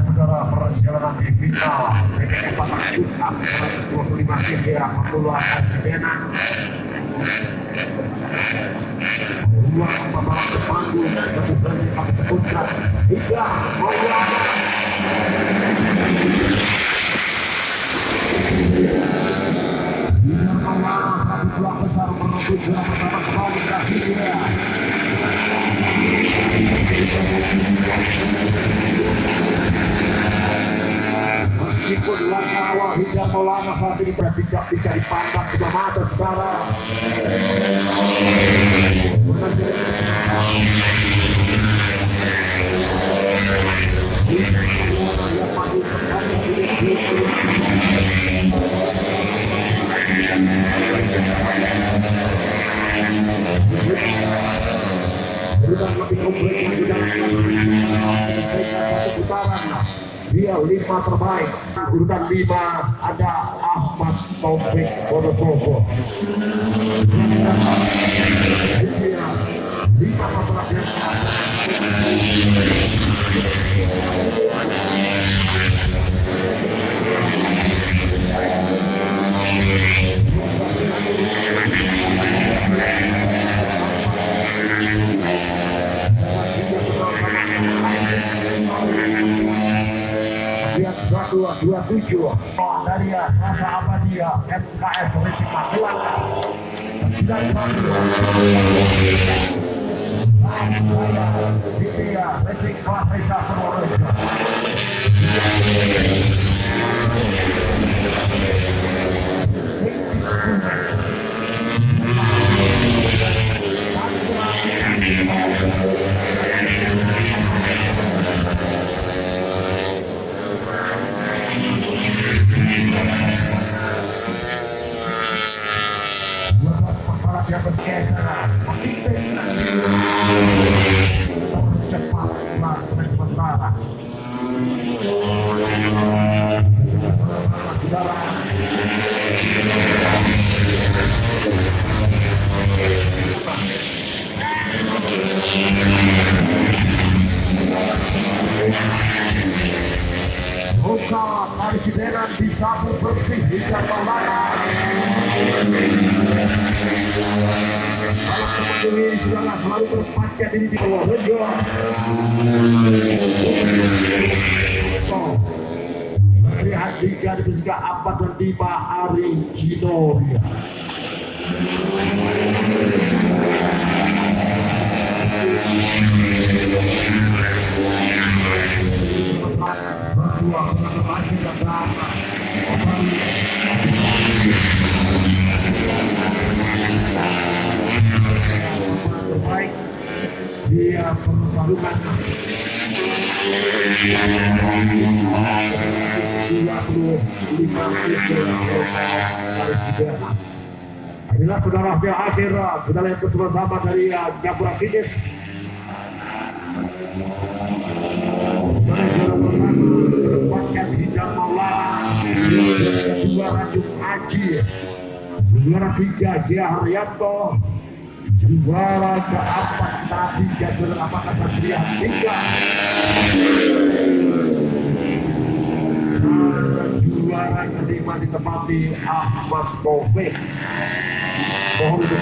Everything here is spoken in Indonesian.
Saudara perjalanan di final PTN Patak Juta 125 hingga mengeluarkan Benan ruang pembalap terpanggung kemudian dipakai seputar hingga Maulana satu dua besar merebut juara pertama kembali Brasilia. Meskipun langkah awal hingga Maulana saat ini tidak bisa dipandang sudah mata sekarang. Lebih kompleks lagi dalam satu putaran. Dia 5 terbaik. Urutan 5 ada Ahmad Taufik Wonosobo. Dia 5 pembalap yang lihat 227 dari Rasa Abadia MKS Racing Magelang dan Dia Racing Fahresa Purworejo. Yang bergeser cepatlah sementara buka dari Benan disapu bersih hingga Maulana. Kalau seperti ini sudah selalu berpatah diri di Purworejo. Melihat Liga di Besiga Abad dan Diba Ari Jinoria. Berdua lagi dan berapa terbaik dia pertarungan 25 inilah saudara hasil akhir kita lihat bersama dari Gapura Finish. Berempatkan Hidang Maulana, kedua Ranjung Aji, juara 3 Gia Haryanto, juara keempat tadi Jadwal Apakah Satria 3, juara kelima ditempati Ahmad Taufik. Mohon untuk